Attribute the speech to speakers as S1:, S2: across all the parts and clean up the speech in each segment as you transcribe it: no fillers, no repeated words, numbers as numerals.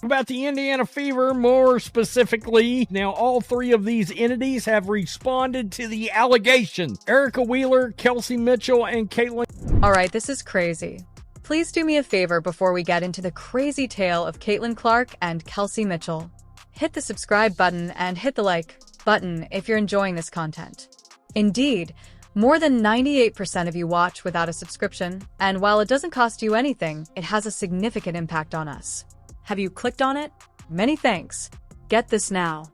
S1: About the Indiana Fever, more specifically, now all three of these entities have responded to the allegation. Erica Wheeler, Kelsey Mitchell, and Caitlyn.
S2: All right, this is crazy. Please do me a favor before we get into the crazy tale of Caitlyn Clark and Kelsey Mitchell. Hit the subscribe button and hit the like button if you're enjoying this content. Indeed, more than 98% of you watch without a subscription, and while it doesn't cost you anything, it has a significant impact on us. Have you clicked on it? Many thanks. Get this now.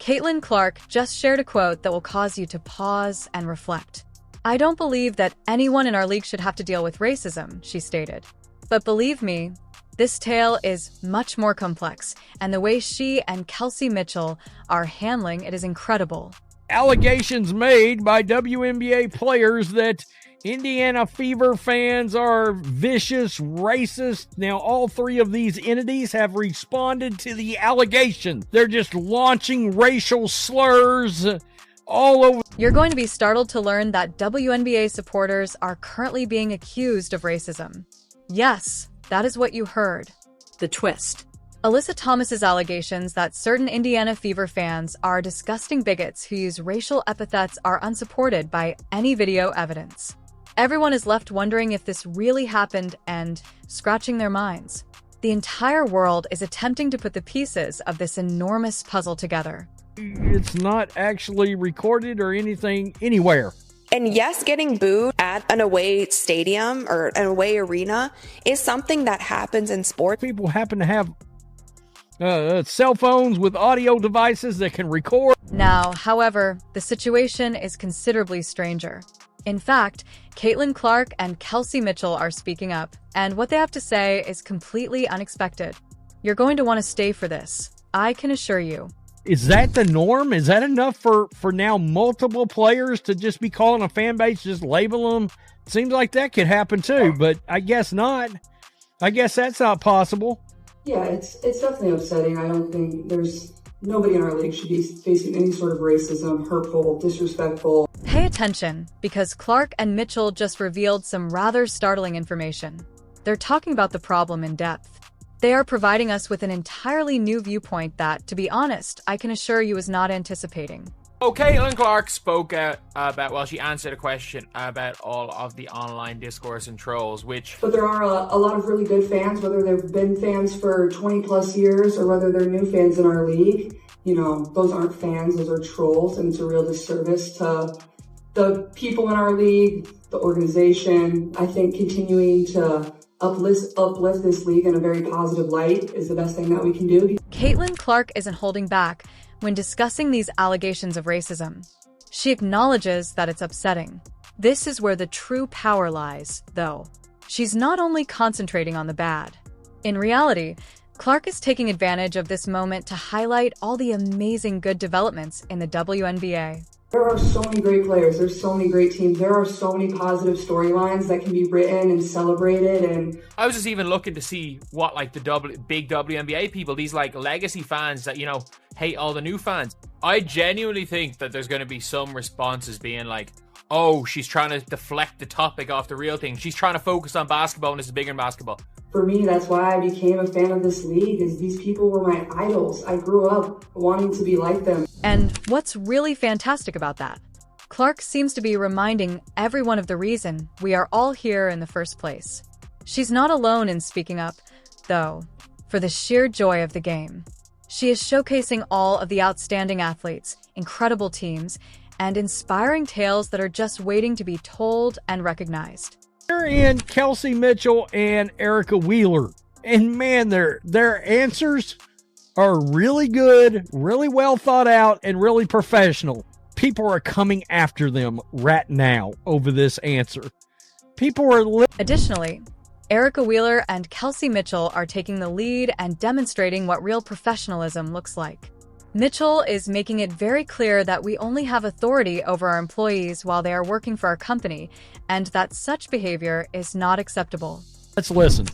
S2: Caitlyn Clark just shared a quote that will cause you to pause and reflect. "I don't believe that anyone in our league should have to deal with racism," she stated. But believe me, this tale is much more complex, and the way she and Kelsey Mitchell are handling it is incredible.
S1: Allegations made by WNBA players that Indiana Fever fans are vicious, racist. Now, all three of these entities have responded to the allegation. They're just launching racial slurs all over.
S2: You're going to be startled to learn that WNBA supporters are currently being accused of racism. Yes, that is what you heard. The twist. Alyssa Thomas's allegations that certain Indiana Fever fans are disgusting bigots who use racial epithets are unsupported by any video evidence. Everyone is left wondering if this really happened and scratching their minds. The entire world is attempting to put the pieces of this enormous puzzle together.
S1: It's not actually recorded or anything anywhere.
S3: And yes, getting booed at an away stadium or an away arena is something that happens in sports.
S1: People happen to have cell phones with audio devices that can record.
S2: Now, however, the situation is considerably stranger. In fact, Caitlyn Clark and Kelsey Mitchell are speaking up, and what they have to say is completely unexpected. You're going to want to stay for this, I can assure you.
S1: Is that the norm? Is that enough for now multiple players to just be calling a fan base, just label them? Seems like that could happen too, but I guess not. I guess that's not possible.
S4: Yeah, it's definitely upsetting. I don't think nobody in our league should be facing any sort of racism, hurtful, disrespectful.
S2: Pay attention, because Clark and Mitchell just revealed some rather startling information. They're talking about the problem in depth. They are providing us with an entirely new viewpoint that, to be honest, I can assure you is not anticipating.
S5: Caitlyn Clark spoke out about, well, she answered a question about all of the online discourse and trolls, which...
S4: But there are a lot of really good fans, whether they've been fans for 20 plus years or whether they're new fans in our league. You know, those aren't fans, those are trolls, and it's a real disservice to the people in our league, the organization. I think continuing to uplift this league in a very positive light is the best thing that we can do.
S2: Caitlyn Clark isn't holding back when discussing these allegations of racism. She acknowledges that it's upsetting. This is where the true power lies, though. She's not only concentrating on the bad. In reality, Clark is taking advantage of this moment to highlight all the amazing good developments in the WNBA.
S4: There are so many great players. There's so many great teams. There are so many positive storylines that can be written and celebrated. And
S5: I was just even looking to see what, like, the big WNBA people, these, like, legacy fans that, you know, hate all the new fans. I genuinely think that there's going to be some responses being like, oh, she's trying to deflect the topic off the real thing. She's trying to focus on basketball, and this is bigger than basketball.
S4: For me, that's why I became a fan of this league, is these people were my idols. I grew up wanting to be like them.
S2: And what's really fantastic about that? Clark seems to be reminding everyone of the reason we are all here in the first place. She's not alone in speaking up, though, for the sheer joy of the game. She is showcasing all of the outstanding athletes, incredible teams, and inspiring tales that are just waiting to be told and recognized.
S1: They're in Kelsey Mitchell and Erica Wheeler. And man, their answers are really good, really well thought out, and really professional. People are coming after them right now over this answer. People are...
S2: Additionally, Erica Wheeler and Kelsey Mitchell are taking the lead and demonstrating what real professionalism looks like. Mitchell is making it very clear that we only have authority over our employees while they are working for our company, and that such behavior is not acceptable.
S1: Let's listen.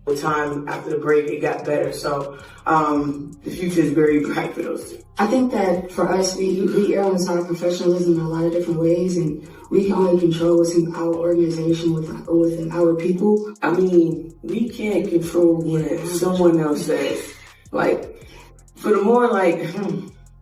S6: With time after the break, it got better. So the future is very bright for those two.
S4: I think that for us, we err on the side of professionalism in a lot of different ways, and we can only control what's in our organization within our people.
S6: I mean, we can't control what someone else says. Like, for the more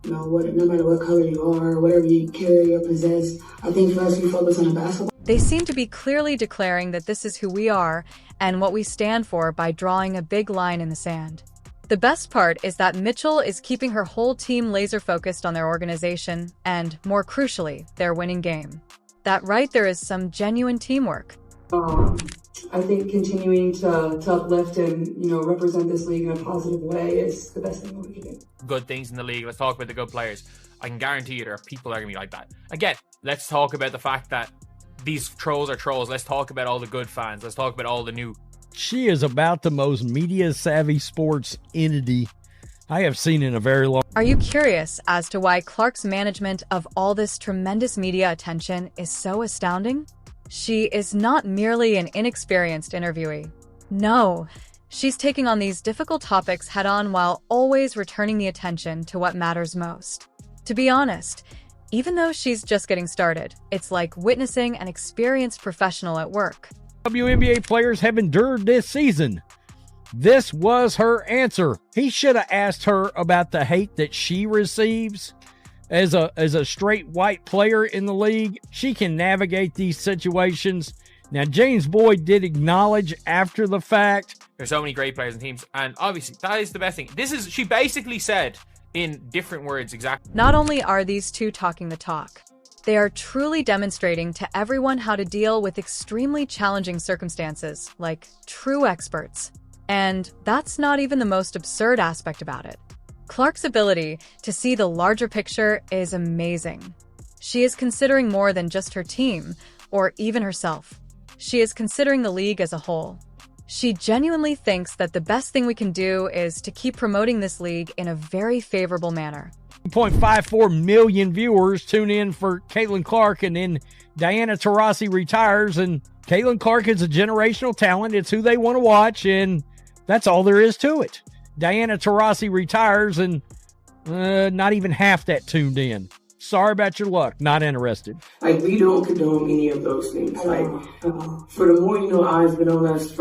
S4: no matter what color you are, whatever you carry or possess, I think for us, we focus on the basketball.
S2: They seem to be clearly declaring that this is who we are and what we stand for by drawing a big line in the sand. The best part is that Mitchell is keeping her whole team laser-focused on their organization and, more crucially, their winning game. That right there is some genuine teamwork.
S4: I think continuing to uplift and, represent this league in a positive way is the best thing that we can do.
S5: Good things in the league. Let's talk about the good players. I can guarantee you there are people that are going to be like that. Again, let's talk about the fact that these trolls are trolls. Let's talk about all the good fans. Let's talk about all the new.
S1: She is about the most media-savvy sports entity I have seen in a very long.
S2: Are you curious as to why Clark's management of all this tremendous media attention is so astounding? She is not merely an inexperienced interviewee. No, she's taking on these difficult topics head-on while always returning the attention to what matters most. To be honest, even though she's just getting started, it's like witnessing an experienced professional at work.
S1: WNBA players have endured this season. This was her answer. He should have asked her about the hate that she receives as a straight white player in the league. She can navigate these situations. Now, James Boyd did acknowledge after the fact.
S5: There's so many great players and teams, and obviously that is the best thing. She basically said in different words exactly.
S2: Not only are these two talking the talk, they are truly demonstrating to everyone how to deal with extremely challenging circumstances, like true experts. And that's not even the most absurd aspect about it. Clark's ability to see the larger picture is amazing. She is considering more than just her team, or even herself. She is considering the league as a whole. She genuinely thinks that the best thing we can do is to keep promoting this league in a very favorable manner.
S1: 2.54 million viewers tune in for Caitlyn Clark, and then Diana Taurasi retires, and Caitlyn Clark is a generational talent. It's who they want to watch, and that's all there is to it. Diana Taurasi retires, and not even half that tuned in. Sorry about your luck. Not interested.
S6: We don't condone any of those things. For the more, eyes been on us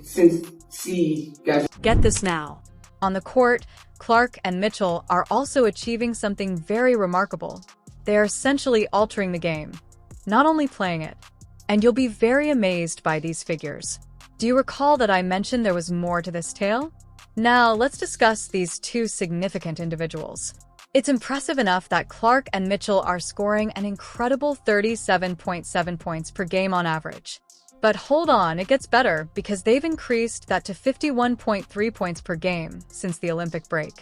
S6: since C got.
S2: Get this now. On the court, Clark and Mitchell are also achieving something very remarkable. They are essentially altering the game, not only playing it. And you'll be very amazed by these figures. Do you recall that I mentioned there was more to this tale? Now, let's discuss these two significant individuals. It's impressive enough that Clark and Mitchell are scoring an incredible 37.7 points per game on average. But hold on, it gets better because they've increased that to 51.3 points per game since the Olympic break.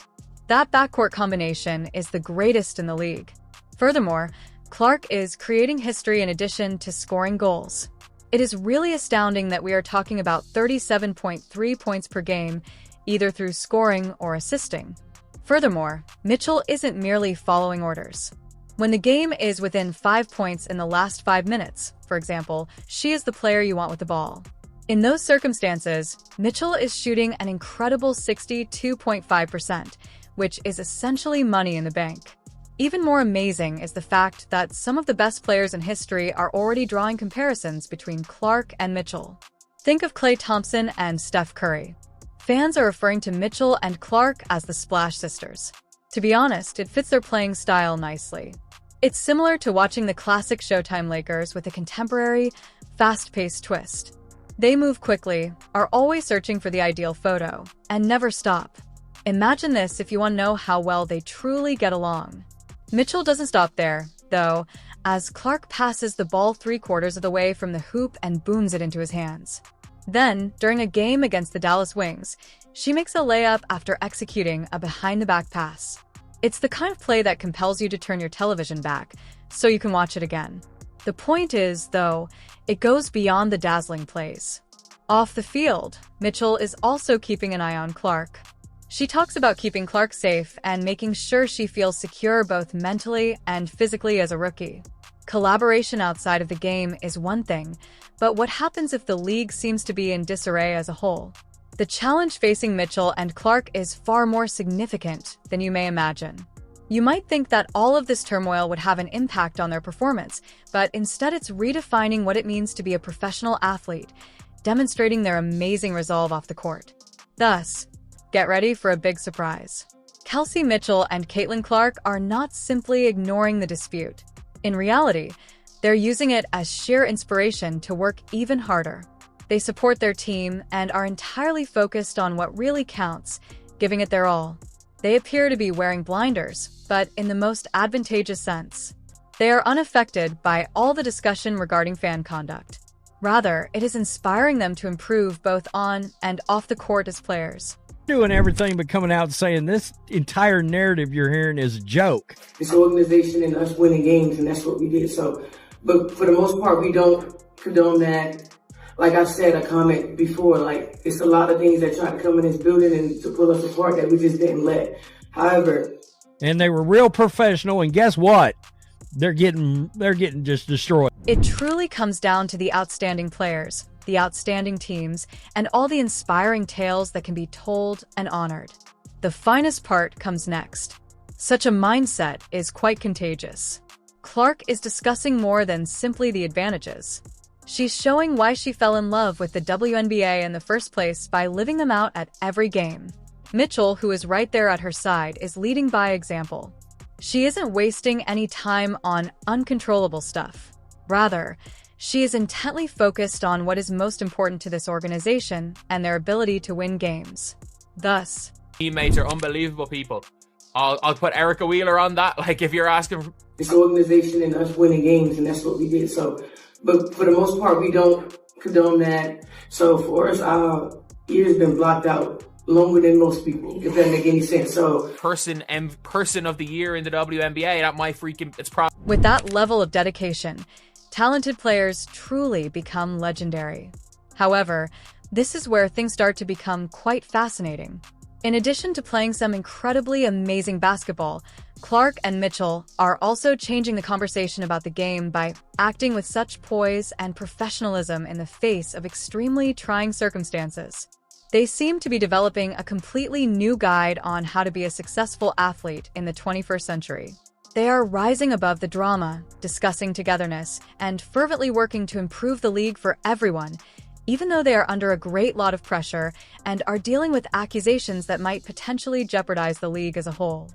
S2: That backcourt combination is the greatest in the league. Furthermore, Clark is creating history in addition to scoring goals. It is really astounding that we are talking about 37.3 points per game, either through scoring or assisting. Furthermore, Mitchell isn't merely following orders. When the game is within 5 points in the last 5 minutes, for example, she is the player you want with the ball. In those circumstances, Mitchell is shooting an incredible 62.5%, which is essentially money in the bank. Even more amazing is the fact that some of the best players in history are already drawing comparisons between Clark and Mitchell. Think of Klay Thompson and Steph Curry. Fans are referring to Mitchell and Clark as the Splash Sisters. To be honest, it fits their playing style nicely. It's similar to watching the classic Showtime Lakers with a contemporary, fast-paced twist. They move quickly, are always searching for the ideal photo, and never stop. Imagine this if you want to know how well they truly get along. Mitchell doesn't stop there, though, as Clark passes the ball 3/4 of the way from the hoop and booms it into his hands. Then, during a game against the Dallas Wings, she makes a layup after executing a behind-the-back pass. It's the kind of play that compels you to turn your television back so you can watch it again. The point is, though, it goes beyond the dazzling plays. Off the field, Mitchell is also keeping an eye on Clark. She talks about keeping Clark safe and making sure she feels secure both mentally and physically as a rookie. Collaboration outside of the game is one thing, but what happens if the league seems to be in disarray as a whole? The challenge facing Mitchell and Clark is far more significant than you may imagine. You might think that all of this turmoil would have an impact on their performance, but instead it's redefining what it means to be a professional athlete, demonstrating their amazing resolve off the court. Thus, get ready for a big surprise. Kelsey Mitchell and Caitlyn Clark are not simply ignoring the dispute. In reality, they're using it as sheer inspiration to work even harder. They support their team and are entirely focused on what really counts, giving it their all. They appear to be wearing blinders, but in the most advantageous sense. They are unaffected by all the discussion regarding fan conduct. Rather, it is inspiring them to improve both on and off the court as players.
S1: Doing everything but coming out and saying this entire narrative you're hearing is a joke.
S6: It's organization and us winning games, and that's what we did. But for the most part, we don't condone that. Like I said, a comment before, like, it's a lot of things that try to come in this building and to pull us apart that we just didn't let. However,
S1: and they were real professional, and guess what? They're getting just destroyed.
S2: It truly comes down to the outstanding players, the outstanding teams, and all the inspiring tales that can be told and honored. The finest part comes next. Such a mindset is quite contagious. Clark is discussing more than simply the advantages. She's showing why she fell in love with the WNBA in the first place by living them out at every game. Mitchell, who is right there at her side, is leading by example. She isn't wasting any time on uncontrollable stuff. Rather, she is intently focused on what is most important to this organization and their ability to win games. Thus,
S5: teammates are unbelievable people. I'll put Erica Wheeler on that. Like, if you're asking,
S6: it's organization and us winning games, and that's what we did. But for the most part, we don't condone that. So for us, our ears been blocked out longer than most people, if that make any sense. So
S5: person of the year in the WNBA, that might it's probably.
S2: With that level of dedication, talented players truly become legendary. However, this is where things start to become quite fascinating. In addition to playing some incredibly amazing basketball, Clark and Mitchell are also changing the conversation about the game by acting with such poise and professionalism in the face of extremely trying circumstances. They seem to be developing a completely new guide on how to be a successful athlete in the 21st century. They are rising above the drama, discussing togetherness, and fervently working to improve the league for everyone, even though they are under a great lot of pressure and are dealing with accusations that might potentially jeopardize the league as a whole.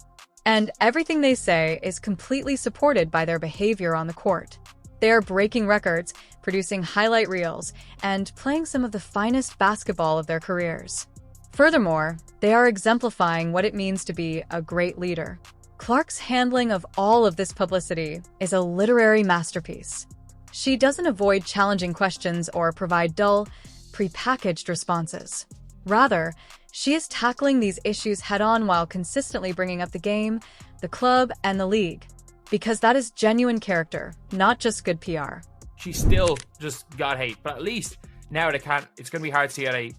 S2: And everything they say is completely supported by their behavior on the court. They are breaking records, producing highlight reels, and playing some of the finest basketball of their careers. Furthermore, they are exemplifying what it means to be a great leader. Clark's handling of all of this publicity is a literary masterpiece. She doesn't avoid challenging questions or provide dull, prepackaged responses. Rather, she is tackling these issues head-on while consistently bringing up the game, the club, and the league. Because that is genuine character, not just good PR.
S5: She still just got hate, but at least now it's going to be hard to see how they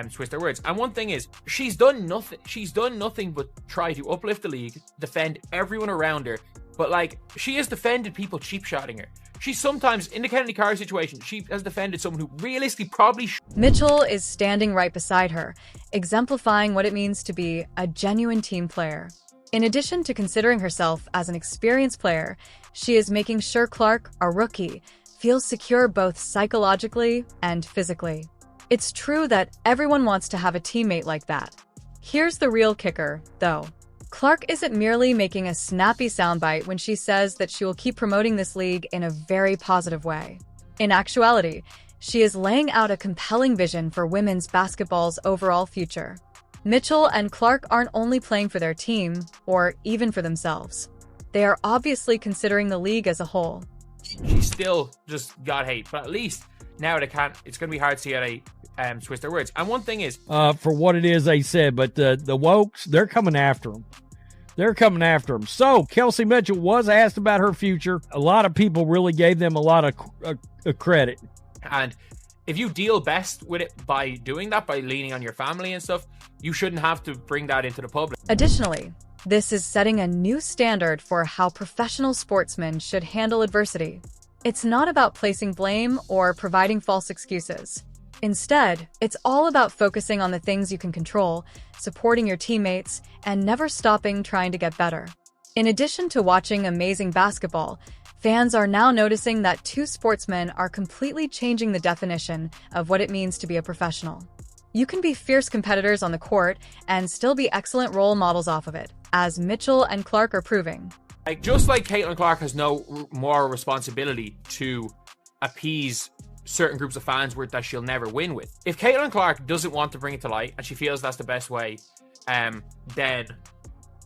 S5: twist their words. And one thing is, she's done nothing but try to uplift the league, defend everyone around her, but like, she has defended people cheap-shotting her. She's sometimes, in the Kennedy Carr situation, she has defended someone who realistically probably
S2: Mitchell is standing right beside her, exemplifying what it means to be a genuine team player. In addition to considering herself as an experienced player, she is making sure Clark, a rookie, feels secure both psychologically and physically. It's true that everyone wants to have a teammate like that. Here's the real kicker, though. Clark isn't merely making a snappy soundbite when she says that she will keep promoting this league in a very positive way. In actuality, she is laying out a compelling vision for women's basketball's overall future. Mitchell and Clark aren't only playing for their team, or even for themselves. They are obviously considering the league as a whole.
S5: She still just got hate, but at least now it's going to be hard to see how they twist their words. And one thing is,
S1: for what it is they said, but the wokes, they're coming after them. They're coming after him. So, Kelsey Mitchell was asked about her future. A lot of people really gave them a lot of credit.
S5: And if you deal best with it by doing that, by leaning on your family and stuff, you shouldn't have to bring that into the public.
S2: Additionally, this is setting a new standard for how professional sportsmen should handle adversity. It's not about placing blame or providing false excuses. Instead, it's all about focusing on the things you can control, supporting your teammates, and never stopping trying to get better. In addition to watching amazing basketball, fans are now noticing that two sportsmen are completely changing the definition of what it means to be a professional. You can be fierce competitors on the court and still be excellent role models off of it, as Mitchell and Clark are proving.
S5: Just like Caitlyn Clark has no moral responsibility to appease certain groups of fans that she'll never win with. If Caitlyn Clark doesn't want to bring it to light and she feels that's the best way, then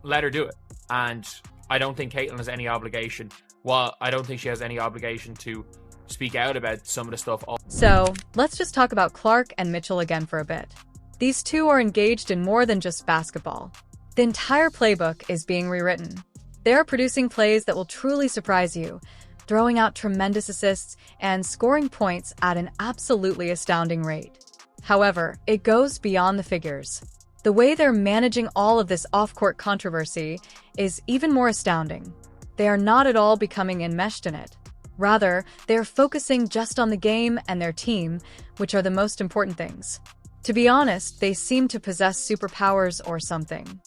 S5: let her do it. And I don't think Caitlyn has any obligation. Well, I don't think she has any obligation to speak out about some of the stuff.
S2: So, let's just talk about Clark and Mitchell again for a bit. These two are engaged in more than just basketball. The entire playbook is being rewritten. They are producing plays that will truly surprise you, throwing out tremendous assists and scoring points at an absolutely astounding rate. However, it goes beyond the figures. The way they're managing all of this off-court controversy is even more astounding. They are not at all becoming enmeshed in it. Rather, they're focusing just on the game and their team, which are the most important things. To be honest, they seem to possess superpowers or something.